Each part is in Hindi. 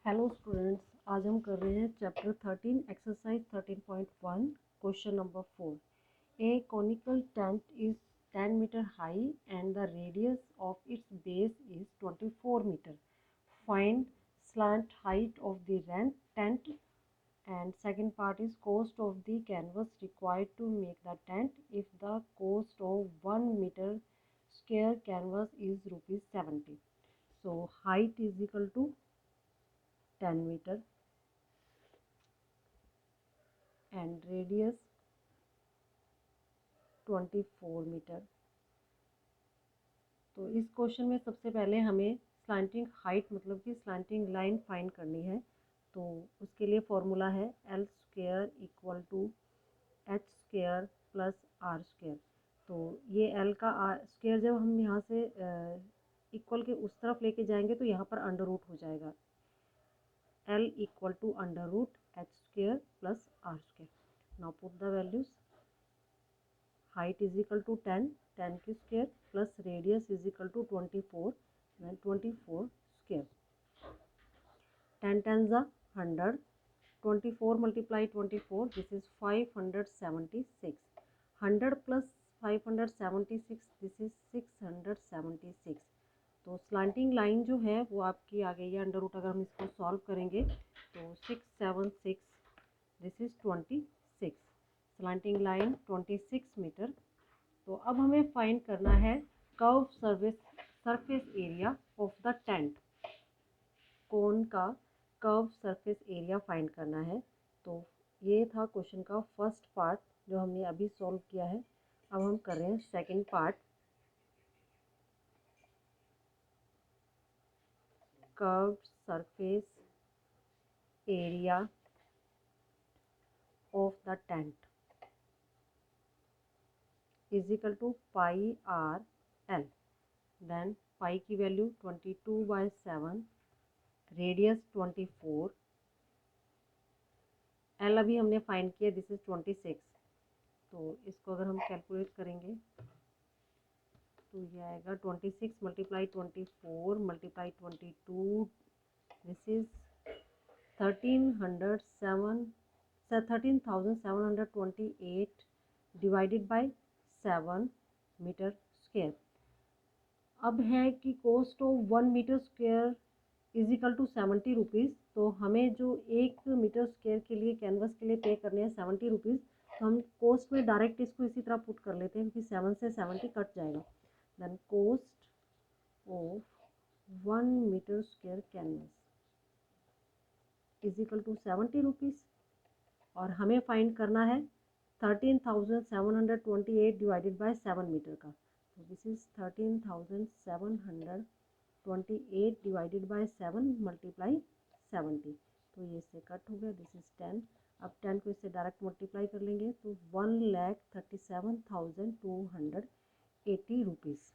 हेलो स्टूडेंट्स, आज हम कर रहे हैं chapter 13 exercise 13.1 question number 4। A conical tent is 10 metre high and the radius of its base is 24 metre. Find slant height of the tent, and second part is cost of the canvas required to make the tent if the cost of 1 meter square canvas is rupees 70. So height is equal to 10 meter and radius 24 metre. तो इस क्वेश्चन में सबसे पहले हमें स्लांटिंग हाइट मतलब कि स्लांटिंग लाइन फाइंड करनी है। तो उसके लिए फॉर्मूला है L square equal to H square plus R square. तो ये एल का आर स्क्वेयर जब हम यहाँ से इक्वल के उस तरफ लेके जाएंगे तो यहाँ पर अंडर रूट हो जाएगा। L equal to under root H square plus R square. Now put the values. height is equal to 10 की square plus radius is equal to 24 then 24 square। 10 tens are 100, 24 multiply 24 this is 576, 100 plus 576 this is 676। तो स्लांटिंग लाइन जो है वो आपकी आ गई है अंडर रूट। अगर हम इसको सॉल्व करेंगे तो 676 this is 26। Slanting line 26 metre. तो अब हमें फाइंड करना है curve surface area of the tent. Cone का कर्व सरफेस एरिया फाइंड करना है। तो ये था क्वेश्चन का फर्स्ट पार्ट जो हमने अभी सॉल्व किया है। अब हम कर रहे हैं second part. Curve surface area of the tent is equal to pi R L. Then pi की वैल्यू 22/7, रेडियस 24, एल अभी हमने फाइंड किया दिस इज 26। तो इसको अगर हम कैलकुलेट करेंगे तो ये आएगा 26 multiply 24 multiply 22 this is 13,728 divided by 7 metre square. अब है कि cost of 1 metre square is equal to 70 rupees. तो हमें जो 1 मीटर स्क्वायर के लिए कैनवस के लिए पे करने हैं 70 रुपीज़। तो हम कॉस्ट में डायरेक्ट इसको इसी तरह पुट कर लेते हैं क्योंकि 7 से 70 कट जाएगा। Then cost of 1 metre square canvas is equal to 70 rupees. और हमें फाइंड करना है 13,728 डिवाइडेड बाय 7 मीटर का। तो this is 13,728 divided by 7 multiply 70। तो ये इससे कट हो गया दिस इज 10। अब 10 को इससे डायरेक्ट मल्टीप्लाई कर लेंगे तो 1,37,280 rupees.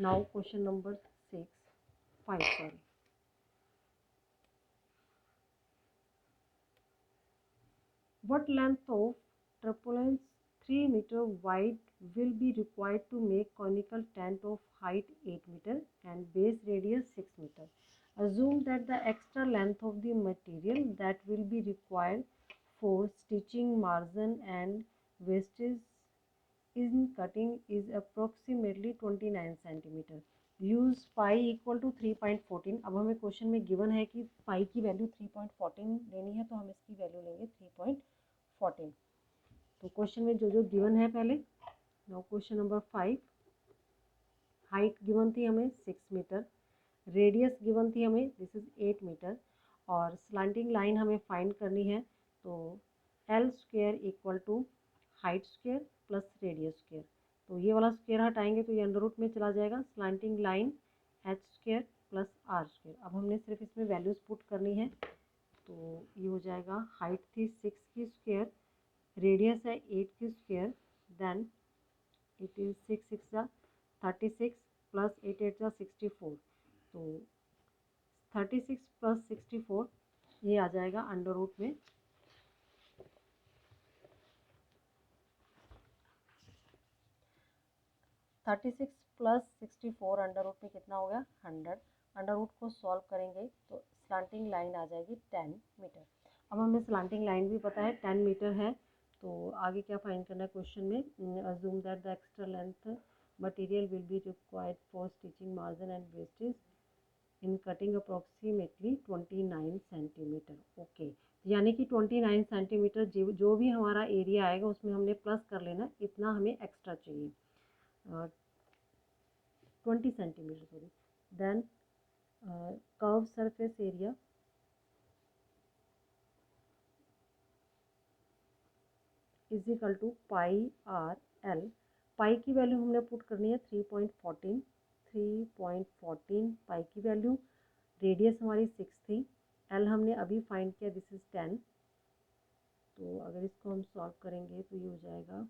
Now question number 5 sorry. What length of trapolines 3 meter wide will be required to make conical tent of height 8 meter and base radius 6 meter? Assume that the extra length of the material that will be required for stitching margin and wastage in cutting is approximately 29 centimeter. Use pi equal to 3.14। अब हमें क्वेश्चन में गिवन है कि पाई की वैल्यू 3.14 लेनी है तो हम इसकी वैल्यू लेंगे 3.14। तो क्वेश्चन में जो जो गिवन है पहले। Now question number 5। Height given थी हमें 6 मीटर, रेडियस गिवन थी हमें दिस इज 8 मीटर और स्लांटिंग लाइन हमें फाइंड करनी है। तो L square equal to height square plus radius square. तो ये वाला स्क्वेयर हटाएंगे तो ये अंडर रूट में चला जाएगा। Slanting line H square plus R square. अब हमने सिर्फ इसमें वैल्यूज पुट करनी है। तो ये हो जाएगा हाइट थी 6 की स्क्वेयर, रेडियस है 8 की square, then it is 6 6 36 plus 8 8 64। तो 36 प्लस 64 ये आ जाएगा अंडर रूट में 36 प्लस 64 अंडर रूट में कितना हो गया 100। अंडर रूट को सॉल्व करेंगे तो स्लांटिंग लाइन आ जाएगी 10 मीटर। अब हमें स्लांटिंग लाइन भी पता है 10 मीटर है, तो आगे क्या फाइंड करना है क्वेश्चन में, assume that the extra length material will be required for stitching margin and wastage in cutting approximately 29 centimetre. Okay, यानी कि 29 सेंटीमीटर जो भी हमारा एरिया आएगा उसमें हमने प्लस कर लेना, इतना हमें एक्स्ट्रा चाहिए, 20 centimetre sorry. Then curve surface area is equal to pi R L. Pi की वैल्यू हमने पुट करनी है 3.14 पाई की वैल्यू। रेडियस हमारी 6 थी, एल हमने अभी फाइंड किया, दिस इज 10। तो अगर इसको हम सॉल्व करेंगे तो ये हो जाएगा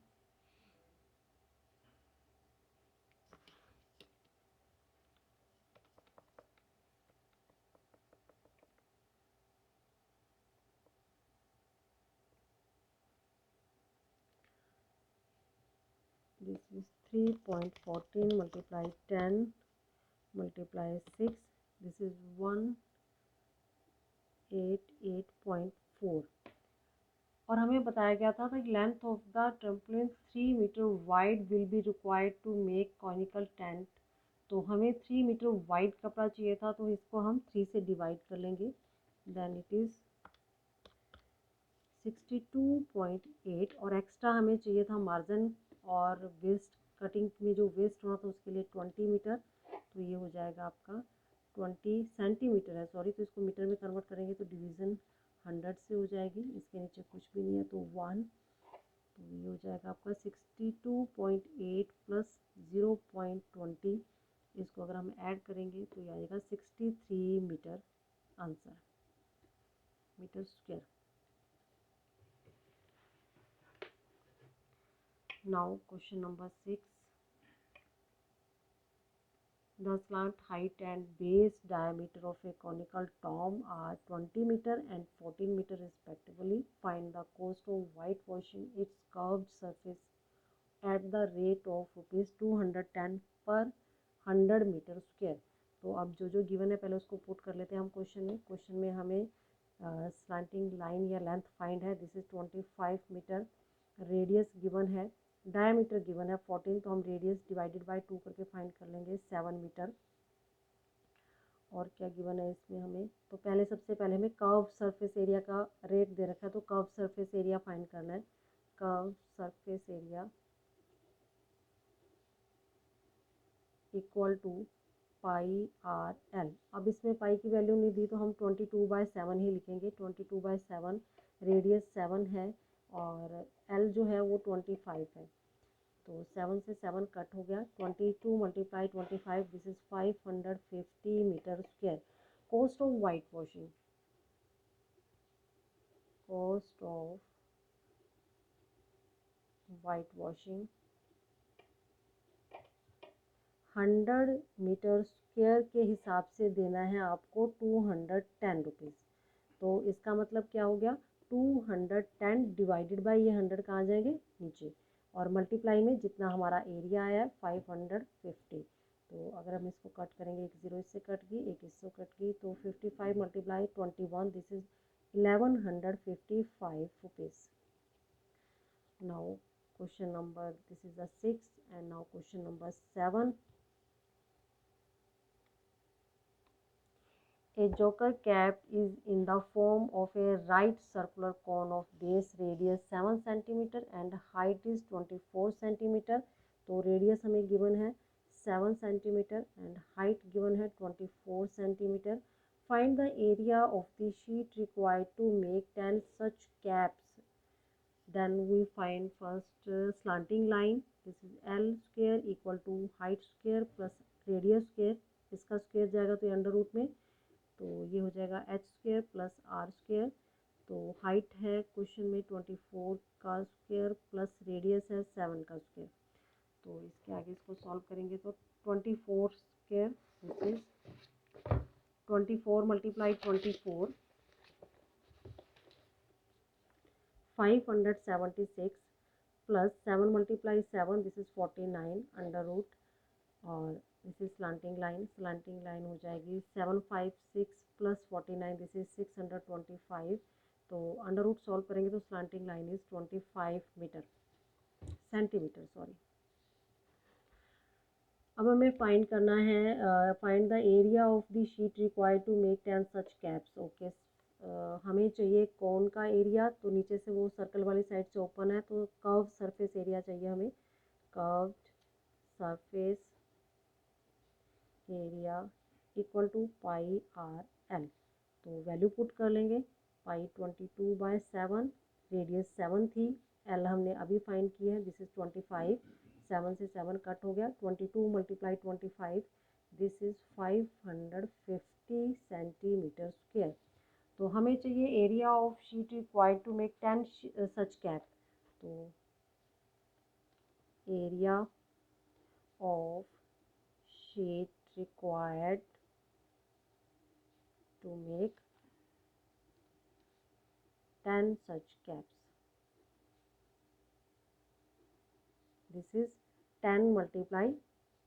this is 3.14 multiply 10 multiply 6, this is 188.4। और हमें बताया गया था कि length of the trampoline 3 metre wide will be required to make conical tent. तो हमें 3 मीटर वाइड कपड़ा चाहिए था, तो इसको हम 3 से डिवाइड कर लेंगे, देन इट इज़ 62.8। और एक्स्ट्रा हमें चाहिए था मार्जिन और वेस्ट, कटिंग में जो वेस्ट होना था उसके लिए 20 मीटर। तो ये हो जाएगा आपका 20 सेंटीमीटर है सॉरी, तो इसको मीटर में कन्वर्ट करेंगे तो डिवीज़न 100 से हो जाएगी, इसके नीचे कुछ भी नहीं है तो 1। तो ये हो जाएगा आपका 62.8 प्लस 0.20, इसको अगर हम ऐड करेंगे तो ये आएगा 63 metre answer, metre square. Now question number 6. The slant height and base diameter of a conical dome are 20 meter and 14 meter respectively. Find the cost of whitewashing its curved surface at the rate of rupees 210 per 100 meter square. तो अब जो गिवन है पहले उसको पुट कर लेते हैं हम क्वेश्चन में हमें स्लांटिंग लाइन या लेंथ फाइंड है, this is 25 metre. Radius given है, डायमीटर गिवन है 14, तो हम रेडियस डिवाइडेड बाय 2 करके फाइंड कर लेंगे 7 मीटर। और क्या गिवन है इसमें हमें, तो पहले सबसे पहले हमें कर्व सरफेस एरिया का रेट दे रखा है, तो कर्व सरफेस एरिया फाइंड करना है। Curve surface area equal to pi R L. अब इसमें पाई की वैल्यू नहीं दी तो हम 22/7 ही लिखेंगे, 22/7। रेडियस 7 है और एल जो है वो 25 है, तो 7 से 7 कट हो गया, 22 multiply 25, this is 550 metre square. Cost of white washing, cost of white washing 100 metre square के हिसाब से देना है आपको 210 रुपीज़। तो इसका मतलब क्या हो गया, 210 डिवाइडेड बाई ये 100 कहाँ जाएंगे नीचे, और मल्टीप्लाई में जितना हमारा एरिया आया है 550। तो अगर हम इसको कट करेंगे, एक ज़ीरो इससे कट गई, एक इससे कट गई, तो 55 multiply 21, this is 1155 rupees. Now question number, this is the 6 and now question number 7। A joker cap is in the form of a right circular cone of base radius 7 cm and height is 24 cm। तो रेडियस हमें गिवन है 7 cm and height गिवन है 24 cm। Find the area of the sheet required to make 10 such caps। Then we find first slanting line, this is L square equal to height square plus radius square, इसका स्क्वायर जाएगा तो अंडर रूट में, तो ये हो जाएगा H square plus R square. तो हाइट है क्वेश्चन में 24 का स्क्वेयर प्लस रेडियस है 7 का स्क्वेयर। तो इसके आगे इसको सॉल्व करेंगे तो 24 square, this is 24 multiply 24 576 plus 7 multiply 7, this is 49 under root और दिस इज स्लांटिंग लाइन हो जाएगी 756 प्लस 49, दिस इज 625। तो अंडर रूट सॉल्व करेंगे तो slanting line is 25 centimetre sorry. अब हमें फाइंड करना है, find the area of the sheet required to make 10 such caps. Okay, हमें चाहिए कोन का एरिया, तो नीचे से वो सर्कल वाली साइड से ओपन है, तो कर्व सरफेस एरिया चाहिए हमें। Curved surface area equal to pi R L. तो वैल्यू पुट कर लेंगे, पाई 22/7, रेडियस 7 थी, एल हमने अभी फाइंड की है, दिस इज 25, 7 से 7 कट हो गया, 22 multiply 25, this is 550 centimetre square. तो हमें चाहिए area of sheet required to make 10 such cap. तो area of sheet required to make 10 such caps, this is 10 multiply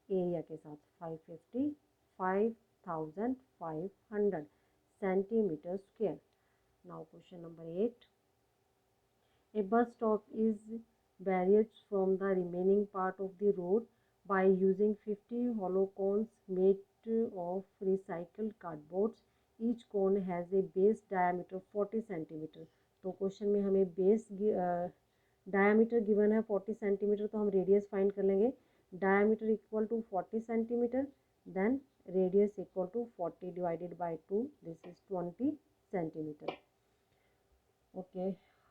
area के साथ 550, 5500 centimetre square. Now question number 8, a bus stop is varied from the remaining part of the road by using 50 hollow cones made of recycled cardboards. Each cone has a base diameter 40 centimetre. तो क्वेश्चन में हमें बेस डायमीटर गिवन है 40 सेंटीमीटर, तो हम रेडियस फाइंड कर लेंगे। Diameter equal to 40 centimetre, then radius equal to 40 divided by 2, this is 20 centimetre. Okay,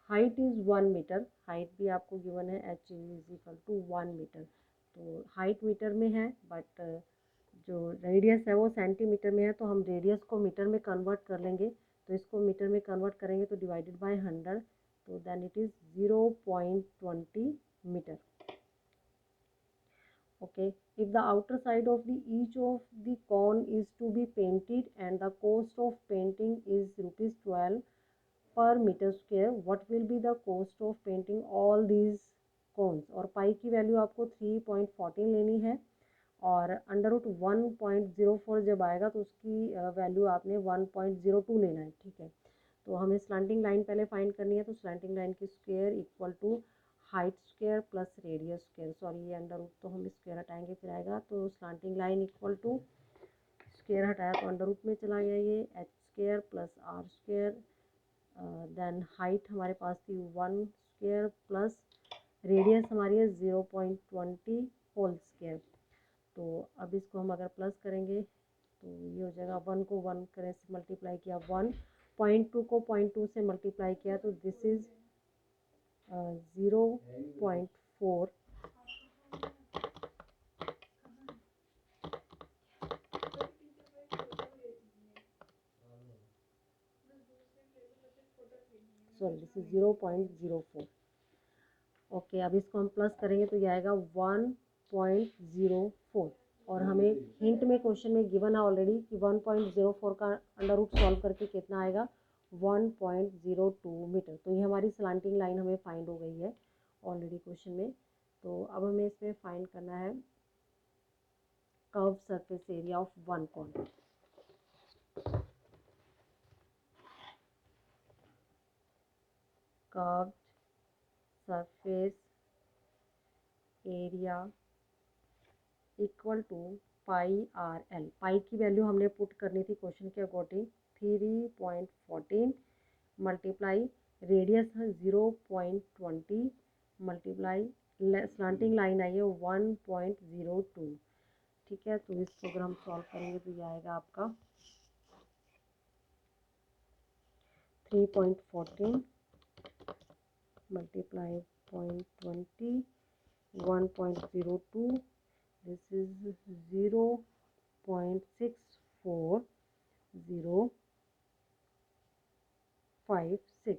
height is 1 metre, height भी आपको गिवन है, H is equal to 1 metre. तो हाइट मीटर में है, बट जो रेडियस है वो सेंटीमीटर में है, तो हम रेडियस को मीटर में कन्वर्ट कर लेंगे। तो इसको मीटर में कन्वर्ट करेंगे तो डिवाइडेड बाय 100, तो then it is 0.20 metre. Okay, if the outer side of each of the cone is to be painted and the cost of painting is ₹12 per meter square, what will be the cost of painting all these cones? और पाई की वैल्यू आपको 3.14 लेनी है, और अंडर रूट 1.04 जब आएगा तो उसकी वैल्यू आपने 1.02 लेना है, ठीक है। तो हमें स्लैंटिंग लाइन पहले फाइंड करनी है, तो स्लैंटिंग लाइन की square equal to height square plus radius square, sorry ये अंडर रूट तो हम स्क्वायर हटाएंगे फिर आएगा, तो slanting line equal to square हटाया तो अंडर रूट में चला गया, ये H square plus R square, then height हमारे पास थी 1 स्क्वायर प्लस रेडियस हमारी है 0.20 होल स्क्वायर। तो अब इसको हम अगर प्लस करेंगे तो ये हो जाएगा, 1 को 1 करें से मल्टीप्लाई किया 1, 0.2 को 0.2 से मल्टीप्लाई किया तो this is 0.4, sorry this is 0.04। Okay, अब इसको हम प्लस करेंगे तो ये आएगा 1.04, और हमें हिंट में क्वेश्चन में गिवन है ऑलरेडी कि 1.04 का अंडर रूट सॉल्व करके कितना आएगा 1.02 मीटर। तो ये हमारी स्लांटिंग लाइन हमें फाइंड हो गई है ऑलरेडी क्वेश्चन में। तो अब हमें इसमें फाइंड करना है curve surface area of one cone. Curve surface area equal to pi R L. Pi की वैल्यू हमने पुट करनी थी क्वेश्चन के अकॉर्डिंग 3.14 मल्टीप्लाई रेडियस है 0.20 मल्टीप्लाई स्लांटिंग लाइन आई है 1.02, ठीक है। तो इसको अगर हम सॉल्व करेंगे तो ये आएगा आपका 3.14 मल्टीप्लाई 0.20 1.02, this is 0.6456।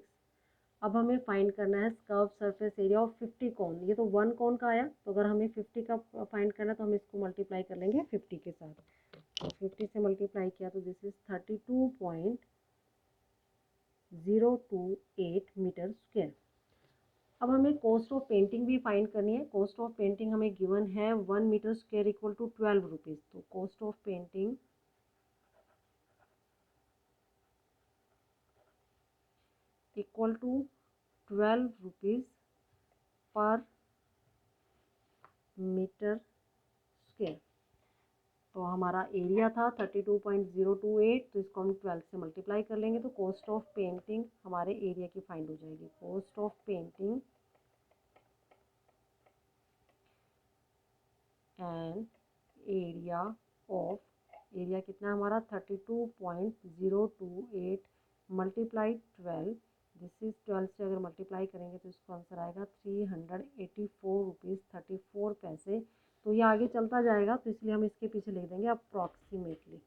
अब हमें फाइंड करना है curve surface area of 50 cone. ये तो 1 कॉन का आया, तो अगर हमें 50 का फाइंड करना है तो हम इसको मल्टीप्लाई कर लेंगे 50 के साथ। तो 50 से मल्टीप्लाई किया तो दिस इज 32.028 मीटर स्क्वायर। अब हमें कॉस्ट ऑफ पेंटिंग भी फाइंड करनी है। कॉस्ट ऑफ पेंटिंग हमें गिवन है 1 metre square equal to 12 rupees. तो cost of painting equal to 12 rupees per metre square. तो हमारा एरिया था 32.028, तो इसको हम 12 से मल्टीप्लाई कर लेंगे तो कॉस्ट ऑफ पेंटिंग हमारे एरिया की फाइंड हो जाएगी। Cost of painting and area कितना हमारा 32.028 मल्टीप्लाई 12, दिस इज 12 से अगर मल्टीप्लाई करेंगे तो इसको आंसर आएगा 384 रुपीज़ 34 पैसे। तो ये आगे चलता जाएगा तो इसलिए हम इसके पीछे लिख देंगे अप्रॉक्सीमेटली।